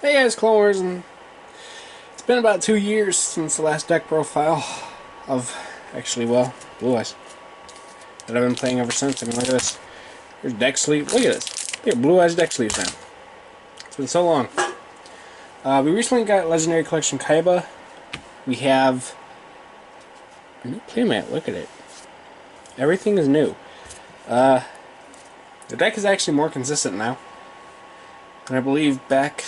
Hey guys, Clone Wars, and it's been about 2 years since the last deck profile of, well, Blue Eyes that I've been playing ever since. I mean, look at this. Here's deck sleeve. Look at this. Look at Blue Eyes deck sleeves now. It's been so long. We recently got Legendary Collection Kaiba. We have a new playmat. Look at it. Everything is new. The deck is actually more consistent now. And I believe back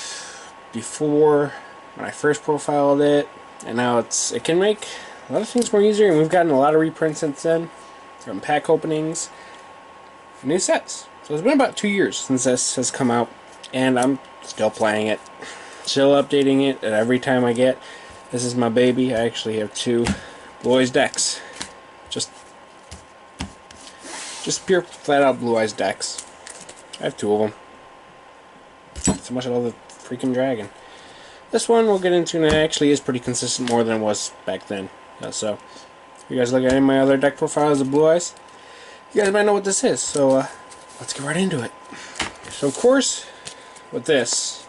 before when I first profiled it, and now it can make a lot of things more easier, and we've gotten a lot of reprints since then, from pack openings, new sets. So it's been about 2 years since this has come out, and I'm still playing it, still updating it, and every time I get, this is my baby. I actually have 2 Blue Eyes decks, just pure flat out Blue Eyes decks. I have 2 of them. So much I love the freaking dragon. This one we'll get into, and it actually is pretty consistent, more than it was back then. So, if you guys look at any of my other deck profiles of Blue Eyes, you guys might know what this is. So, let's get right into it. So, of course, with this,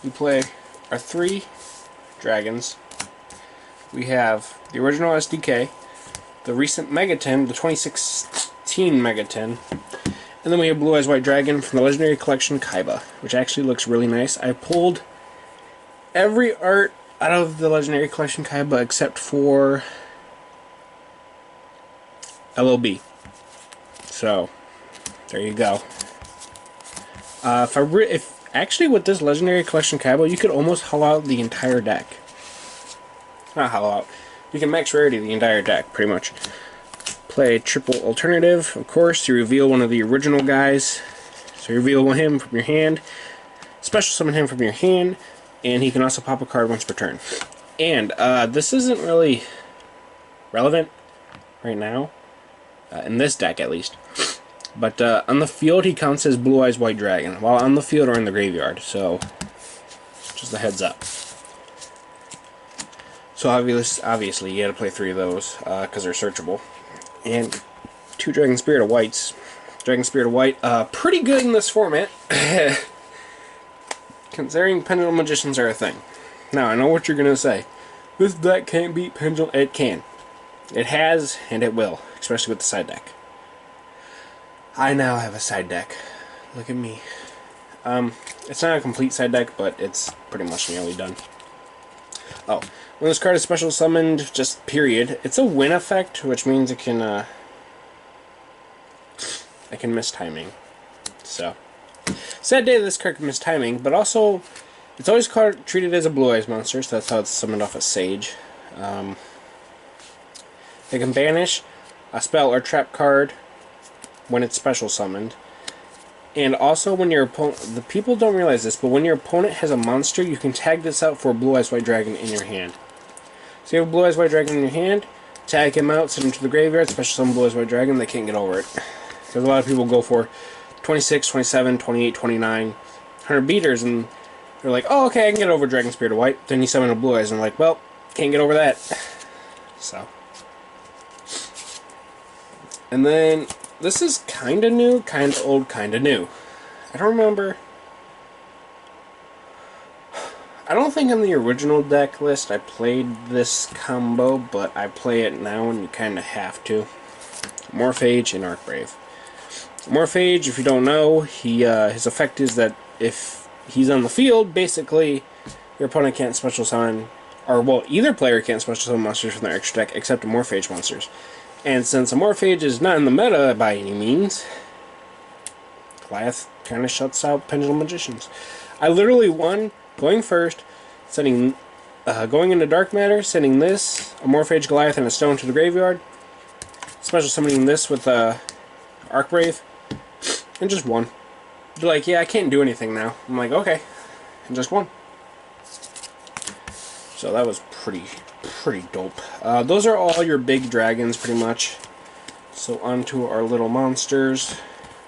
we play our 3 dragons. We have the original SDK, the recent Mega 10, the 2016 Mega 10, and then we have Blue Eyes White Dragon from the Legendary Collection Kaiba, which actually looks really nice. I pulled every art out of the Legendary Collection Kaiba except for LOB. So, there you go. If actually with this Legendary Collection Kaiba, you could almost hollow out the entire deck. Not hollow out. You can max rarity the entire deck, pretty much. Play triple alternative, of course. You reveal one of the original guys. So you reveal him from your hand, special summon him from your hand, and he can also pop a card once per turn. And this isn't really relevant right now, in this deck at least. But on the field he counts as Blue Eyes White Dragon, while on the field or in the graveyard. So just a heads up. So obviously you gotta play 3 of those because they're searchable. And 2 Dragon Spirit of Whites. Dragon Spirit of White, pretty good in this format, considering Pendulum Magicians are a thing. Now, I know what you're going to say. This deck can't beat Pendulum. It can. It has, and it will, especially with the side deck. I now have a side deck. Look at me. It's not a complete side deck, but it's pretty much nearly done. Oh, when this card is special summoned, just period, it's a win effect, which means it can miss timing. So, sad day this card can miss timing, but also, it's always treated as a Blue Eyes monster, so that's how it's summoned off a Sage. It can banish a spell or trap card when it's special summoned. And also, when your opponent, the people don't realize this, but when your opponent has a monster, you can tag this out for a Blue Eyes White Dragon in your hand. So you have a Blue Eyes White Dragon in your hand, tag him out, send him to the graveyard, special summon Blue Eyes White Dragon, they can't get over it. Because a lot of people go for 26, 27, 28, 29, 100 beaters, and they're like, oh, okay, I can get over Dragon Spirit of White. Then you summon a Blue Eyes, and they're like, well, can't get over that. So. And then, this is kinda new, kinda old, kinda new. I don't remember. I don't think on the original deck list I played this combo, but I play it now and you kinda have to. Morphage and Arcbrave. Morphage, if you don't know, his effect is that if he's on the field, basically your opponent can't special summon, or well, either player can't special summon monsters from their extra deck except Morphage monsters. And since a Morphage is not in the meta by any means, Goliath kind of shuts out Pendulum Magicians. I literally won going first, going into Dark Matter, sending this, a Morphage Goliath and a stone to the graveyard, special summoning this with Arcbrave, and just won. They're like, yeah, I can't do anything now. I'm like, okay, and just won. So that was pretty dope. Those are all your big dragons, pretty much. So on to our little monsters.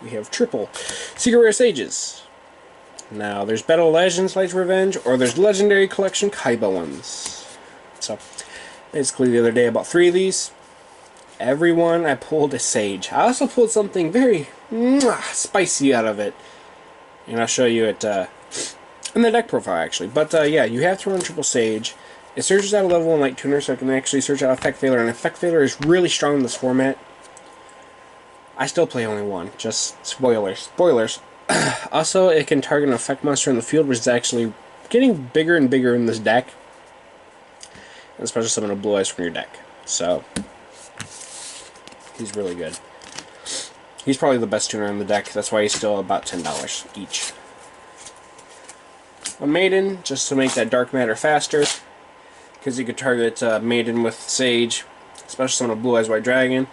We have triple Secret Rare Sages. Now, there's Battle Legends, Light's Revenge, or there's Legendary Collection Kaiba ones. So, basically the other day I bought 3 of these. Every one I pulled a Sage. I also pulled something very spicy out of it. And I'll show you it in the deck profile, actually. But yeah, you have to run triple Sage. It searches out a level 1 Light Tuner, so it can actually search out Effect Failure, and Effect Failure is really strong in this format. I still play only one, just spoilers. Spoilers. Also, it can target an effect monster in the field, which is actually getting bigger and bigger in this deck. And especially summon a Blue Eyes from your deck. So, he's really good. He's probably the best tuner in the deck, that's why he's still about $10 each. A Maiden, just to make that Dark Matter faster, because you could target Maiden with Sage, especially summon a Blue Eyes White Dragon.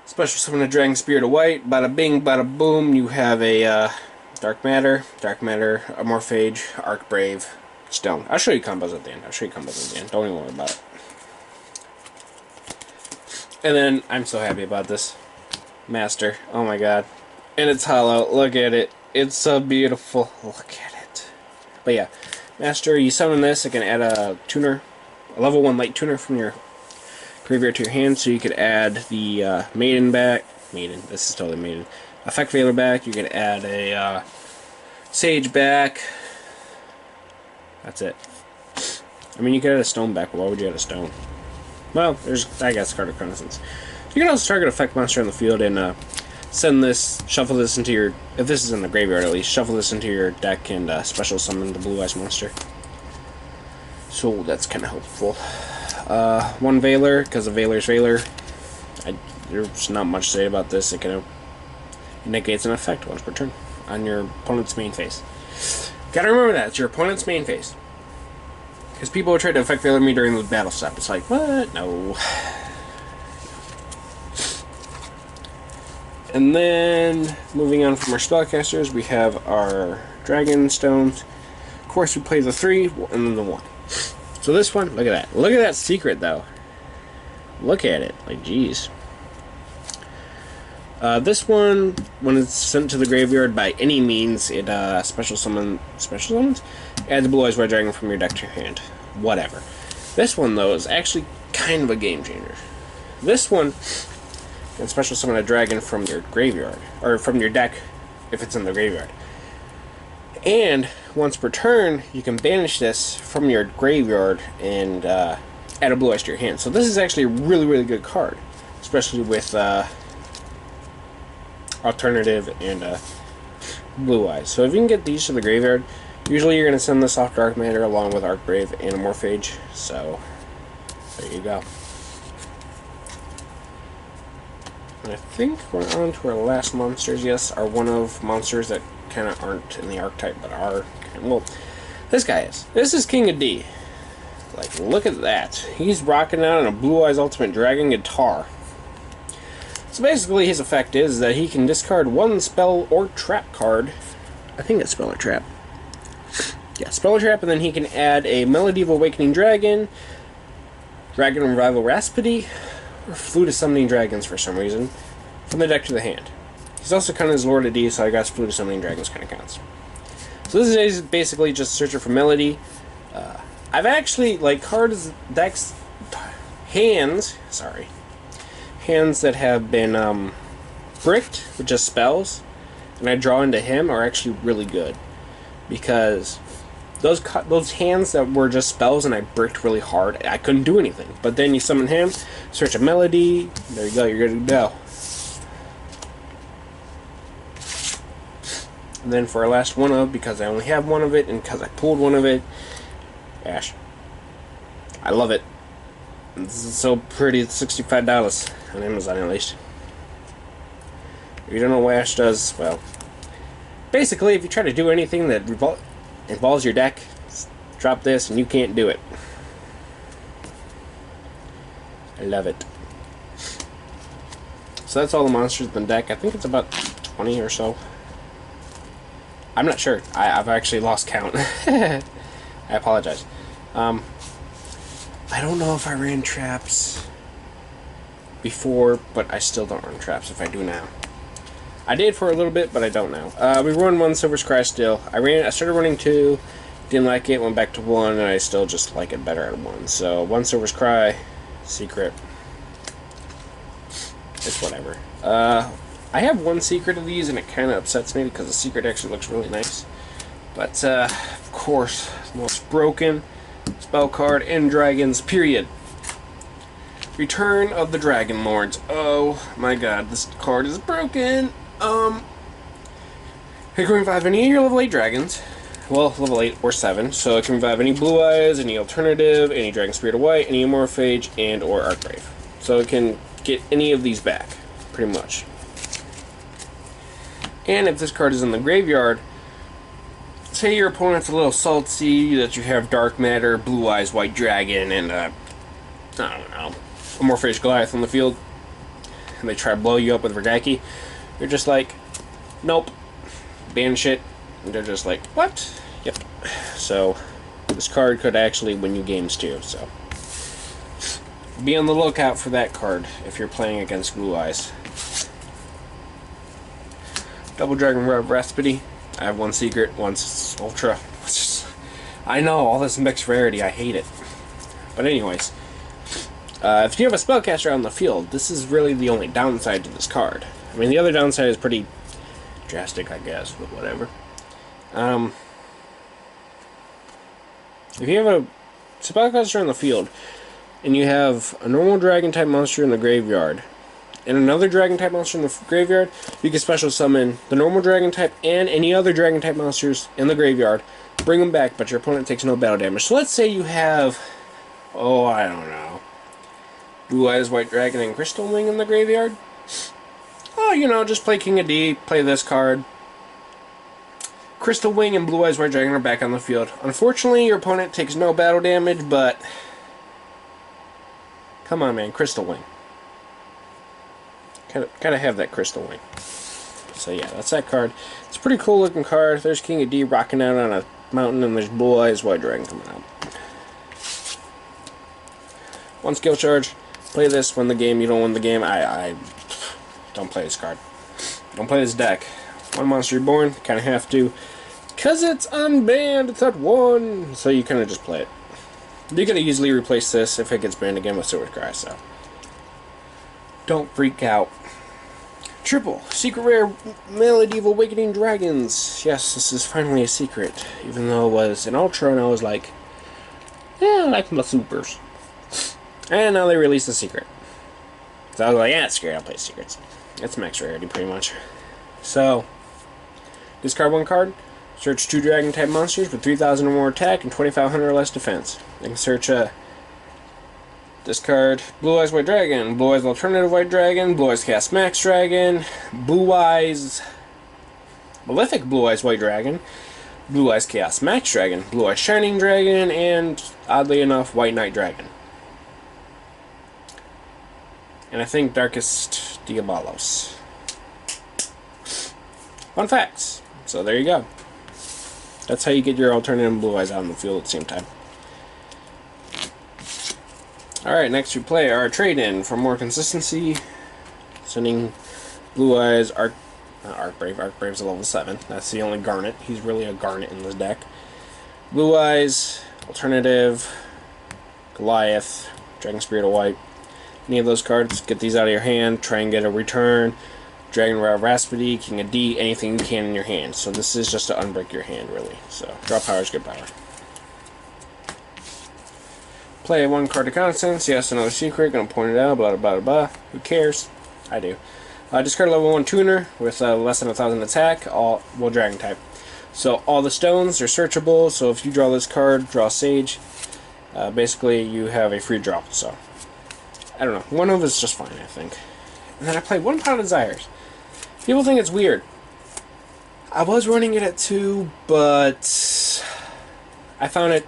Special summon a Dragon Spirit of White, bada bing, bada boom, you have a Dark Matter, a Morphage, Arc Brave, Stone. I'll show you combos at the end. Don't even worry about it. And then, I'm so happy about this. Master. Oh my god. And it's hollow. Look at it. It's so beautiful. Look at it. But yeah, Master, you summon this, it can add a tuner, a level 1 light tuner from your graveyard to your hand, so you could add the Maiden back. This is totally Maiden. Effect Failure back. You could add a Sage back. That's it. I mean, you could add a Stone back, but why would you add a Stone? Well, there's, I guess, Card of Reconnaissance. You can also target effect monster in the field and send this, shuffle this into your, if this is in the graveyard at least, shuffle this into your deck and special summon the Blue Eyes monster. So that's kind of helpful. One Veiler, because of Veiler's Veiler. There's not much to say about this. It kind of negates an effect once per turn on your opponent's main phase. Gotta remember that, it's your opponent's main phase. Because people will try to effect Veiler me during the battle step. It's like, what? No. And then, moving on from our spellcasters, we have our Dragon Stones. Of course, we play the 3 and then the 1. So this one, look at that. Look at that secret, though. Look at it. Like, jeez. This one, when it's sent to the graveyard by any means, it special summons, adds a Blue Eyes White Dragon from your deck to your hand. Whatever. This one, though, is actually kind of a game changer. This one can special summon a dragon from your graveyard, or from your deck, if it's in the graveyard. And once per turn, you can banish this from your graveyard and add a Blue Eyes to your hand. So this is actually a really, really good card, especially with Alternative and Blue Eyes. So if you can get these to the graveyard, usually you're going to send this off Dark Matter along with Arc Brave and a Morphage. So there you go. And I think we're on to our last monsters. Yes, our one of monsters that kind of aren't in the archetype, but are. Well, this guy is. This is King of D. Like, look at that. He's rocking out on a Blue Eyes Ultimate Dragon guitar. So basically, his effect is that he can discard one spell or trap card. I think it's spell or trap. Yeah, spell or trap, and then he can add a Melody of Awakening Dragon, Dragon Revival Raspity, or Flute of Summoning Dragons for some reason, from the deck to the hand. He's also kind of his Lord of D, so I guess Flute of Summoning Dragons kind of counts. So this is basically just searching for Melody. I've actually, like, cards, decks, hands that have been bricked with just spells, and I draw into him are actually really good. Because those hands that were just spells and I bricked really hard, I couldn't do anything. But then you summon him, search a Melody, there you go, you're good to go. And then for our last one of, because I only have one of it, and because I pulled one of it, Ash. I love it. This is so pretty, it's $65 on Amazon at least. If you don't know what Ash does, well, basically if you try to do anything that involves your deck, drop this and you can't do it. I love it. So that's all the monsters in the deck. I think it's about 20 or so. I'm not sure. I've actually lost count. I apologize. I don't know if I ran traps before, but I still don't run traps if I do now. I did for a little bit, but I don't now. We run 1 Silver's Cry still. I started running 2, didn't like it, went back to 1, and I still just like it better at 1. So 1 Silver's Cry, Secret. It's whatever. I have 1 secret of these, and it kind of upsets me because the secret actually looks really nice. But, of course, the most broken spell card in Dragons, period. Return of the Dragon Lords. Oh my god, this card is broken. It can revive any of your level 8 dragons. Well, level 8 or 7. So it can revive any Blue Eyes, any Alternative, any Dragon Spirit of White, any Amorphage, and or Archbrave. So it can get any of these back, pretty much. And if this card is in the graveyard, say your opponent's a little salty that you have Dark Matter, Blue Eyes, White Dragon, and I don't know, Amorphage Goliath on the field, and they try to blow you up with Rokket, you're just like, nope, banish it, and they're just like, what? Yep. So this card could actually win you games too, so be on the lookout for that card if you're playing against Blue Eyes. Double Dragon Recipe. I have one secret, one's Ultra. I know, all this mixed rarity, I hate it. But anyways, if you have a spellcaster on the field, this is really the only downside to this card. I mean, the other downside is pretty drastic, I guess, but whatever. If you have a spellcaster on the field, and you have a normal dragon-type monster in the graveyard, and another dragon-type monster in the graveyard, you can special summon the normal dragon-type and any other dragon-type monsters in the graveyard, bring them back, but your opponent takes no battle damage. So let's say you have, oh, I don't know, Blue Eyes, White Dragon, and Crystal Wing in the graveyard. Oh, you know, just play King of D, play this card. Crystal Wing and Blue Eyes, White Dragon are back on the field. Unfortunately, your opponent takes no battle damage, but come on, man, Crystal Wing. Gotta have that Crystal Wing. So yeah, that's that card. It's a pretty cool looking card. There's King of D rocking out on a mountain, and there's Blue Eyes, White Dragon coming out. One skill charge. Play this, win the game. You don't win the game. I don't play this card. Don't play this deck. One Monster Reborn. Kind of have to. Because it's unbanned. It's at 1. So you kind of just play it. You're going to easily replace this if it gets banned again with Sword Cry, so don't freak out. Triple Secret Rare Medieval Awakening Dragons. Yes, this is finally a secret. Even though it was an Ultra, and I was like, yeah, I like my supers. And now they released the secret. So I was like, yeah, it's scary, I'll play secrets. It's max rarity, pretty much. So, discard one card. Search 2 dragon-type monsters with 3,000 or more attack and 2,500 or less defense. You can search discard Blue Eyes White Dragon, Blue Eyes Alternative White Dragon, Blue Eyes Chaos Max Dragon, Blue Eyes Malefic Blue Eyes White Dragon, Blue Eyes Chaos Max Dragon, Blue Eyes Shining Dragon, and oddly enough, White Knight Dragon. And I think Darkest Diabolos. Fun facts. So there you go. That's how you get your alternative Blue Eyes out on the field at the same time. Alright, next we play our trade-in for more consistency. Sending Blue Eyes, Archbrave. Archbrave's a level 7. That's the only Garnet. He's really a Garnet in this deck. Blue Eyes, Alternative, Goliath, Dragon Spirit of White. Any of those cards, get these out of your hand. Try and get a return. Dragon Recipe, King of D, anything you can in your hand. So this is just to unbreak your hand, really. So, draw power is good power. Play 1 card of Constance. Yes, another secret. Gonna point it out. Blah, blah, blah, blah. Who cares? I do. Discard level 1 tuner with less than 1,000 attack. Well, Dragon type. So, all the stones are searchable. So, if you draw this card, draw Sage. Basically, you have a free draw. So, I don't know. 1 of is just fine, I think. And then I play 1 Pot of Desires. People think it's weird. I was running it at 2, but I found it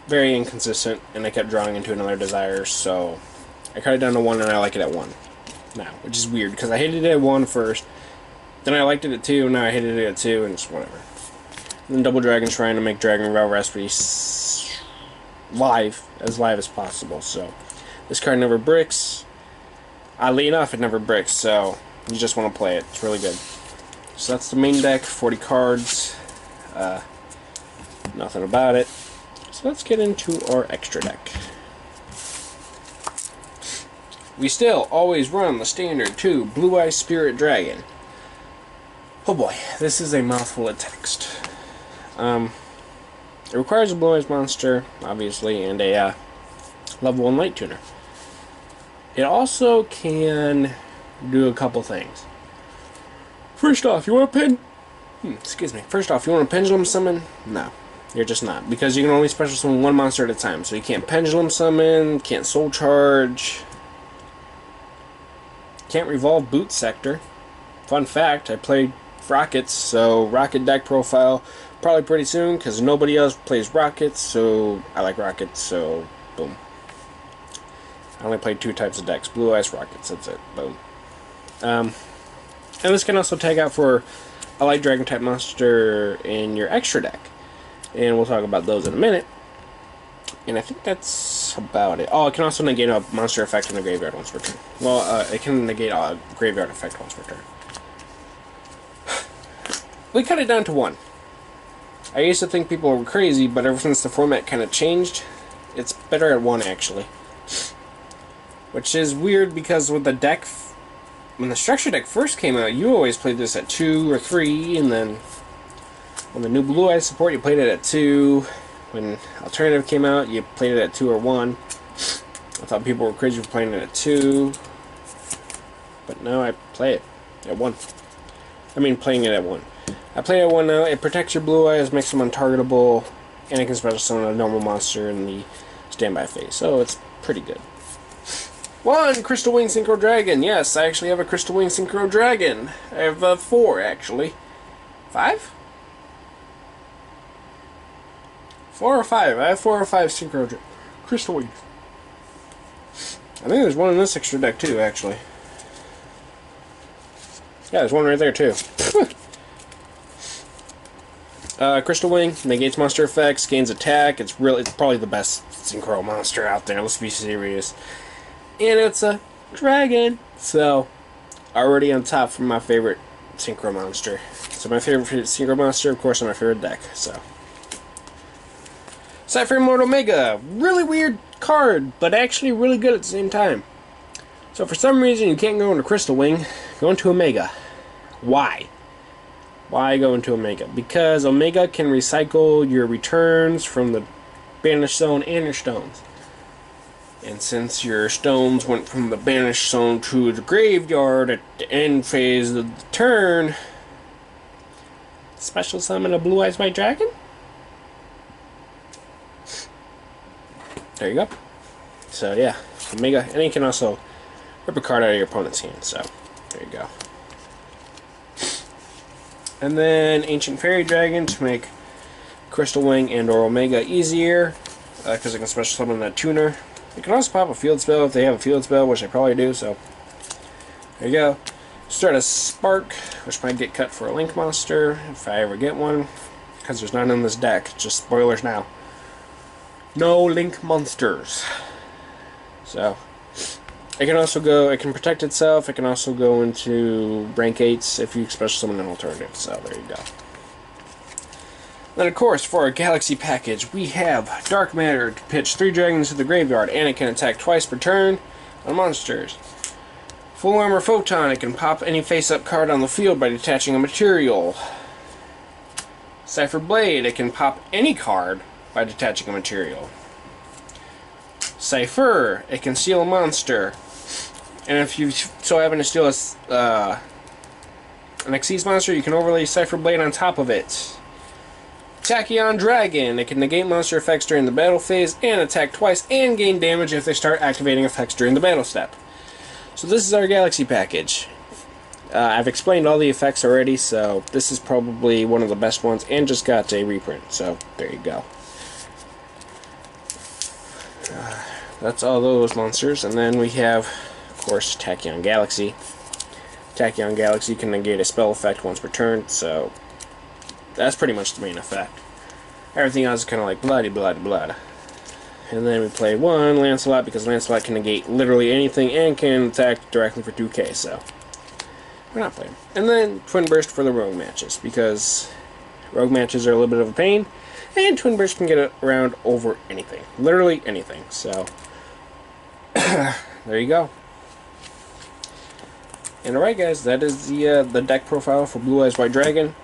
very inconsistent, and I kept drawing into another Desire, so I cut it down to 1, and I like it at 1 now, which is weird, because I hated it at 1 first, then I liked it at 2, and now I hated it at 2, and it's whatever. And then Double Dragon trying to make Dragon Recipe live as possible, so this card never bricks. Oddly enough, it never bricks, so you just want to play it. It's really good. So that's the main deck, 40 cards. Nothing about it. So let's get into our extra deck. We still always run the standard 2 Blue Eyes Spirit Dragon. Oh boy, this is a mouthful of text. It requires a Blue Eyes monster, obviously, and a level 1 light tuner. It also can do a couple things. First off, you want to First off, you want to pendulum summon? No, you're just not, because you can only special summon one monster at a time. So you can't pendulum summon, can't soul charge, can't revolve boot sector. Fun fact: I played Rockets, so Rocket deck profile probably pretty soon, because nobody else plays Rockets, so I like Rockets. So boom. I only played 2 types of decks: Blue Eyes, Rockets. That's it. Boom. And this can also tag out for a light dragon type monster in your extra deck, and we'll talk about those in a minute. And I think that's about it. Oh, it can also negate a monster effect in the graveyard once per turn. Well, it can negate a graveyard effect once per turn. We cut it down to 1. I used to think people were crazy, but ever since the format kind of changed, it's better at 1 actually. Which is weird, because with the deck, when the structure deck first came out, you always played this at 2 or 3, and then when the new Blue Eyes support, you played it at 2. When Alternative came out, you played it at 2 or 1. I thought people were crazy for playing it at 2, but now I play it at 1. I mean, playing it at 1. I play it at 1 now. It protects your Blue Eyes, makes them untargetable, and it can special summon a normal monster in the standby phase, so it's pretty good. 1 Crystal Wing Synchro Dragon. Yes, I actually have a Crystal Wing Synchro Dragon. I have 4 actually. 5? 4 or 5? I have 4 or 5 Synchro Crystal Wings. I think there's one in this extra deck too, actually. Yeah, there's one right there too. Crystal Wing negates monster effects, gains attack. It's probably the best Synchro monster out there. Let's be serious. And it's a dragon, so already on top for my favorite Synchro monster. So my favorite Synchro monster, of course, on my favorite deck. So Cypher Immortal Omega, really weird card, but actually really good at the same time. So for some reason you can't go into Crystal Wing, go into Omega. Why? Why go into Omega? Because Omega can recycle your returns from the Banished Zone and your stones. And since your stones went from the Banished Zone to the graveyard at the end phase of the turn, special summon a Blue Eyes White Dragon? There you go. So yeah, Omega, and you can also rip a card out of your opponent's hand, so there you go. And then Ancient Fairy Dragon to make Crystal Wing and or Omega easier, because it can special summon that tuner. You can also pop a field spell if they have a field spell, which they probably do, so there you go. Start a Spark, which might get cut for a Link monster, if I ever get one, because there's none in this deck. Just spoilers now. No Link monsters. So, it can also go, it can protect itself, it can also go into rank 8s if you special summon an alternative, so there you go. Then, of course, for our Galaxy package, we have Dark Matter to pitch 3 dragons to the graveyard, and it can attack twice per turn on monsters. Full Armor Photon, it can pop any face-up card on the field by detaching a material. Cypher Blade, it can pop any card by detaching a material. Cypher, it can steal a monster. And if you so happen to steal an Xyz monster, you can overlay Cypher Blade on top of it. Tachyon Dragon, it can negate monster effects during the battle phase and attack twice and gain damage if they start activating effects during the battle step. So this is our Galaxy package. I've explained all the effects already, so this is probably one of the best ones, and just got a reprint, so there you go. That's all those monsters, and then we have, of course, Tachyon Galaxy. Tachyon Galaxy can negate a spell effect once per turn, so that's pretty much the main effect. Everything else is kind of like bloody, bloody, blood. And then we play 1 Lancelot, because Lancelot can negate literally anything and can attack directly for 2k, so we're not playing. And then Twin Burst for the rogue matches, because rogue matches are a little bit of a pain, and Twin Burst can get around over anything. Literally anything, so there you go. And alright guys, that is the deck profile for Blue Eyes White Dragon.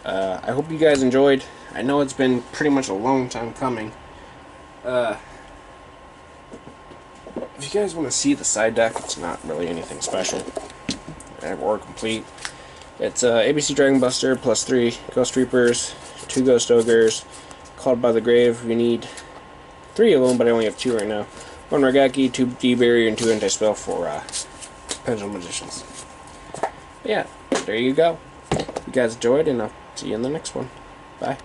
I hope you guys enjoyed. I know it's been pretty much a long time coming. If you guys want to see the side deck, it's not really anything special or complete. It's ABC Dragon Buster plus 3 Ghost Reapers, 2 Ghost Ogres, Called by the Grave. We need 3 of them, but I only have 2 right now. 1 Rokket, 2 D-Barrier, and 2 Anti-Spell for Pendulum Magicians. But yeah, there you go. You guys enjoyed, and I'll see you in the next one. Bye.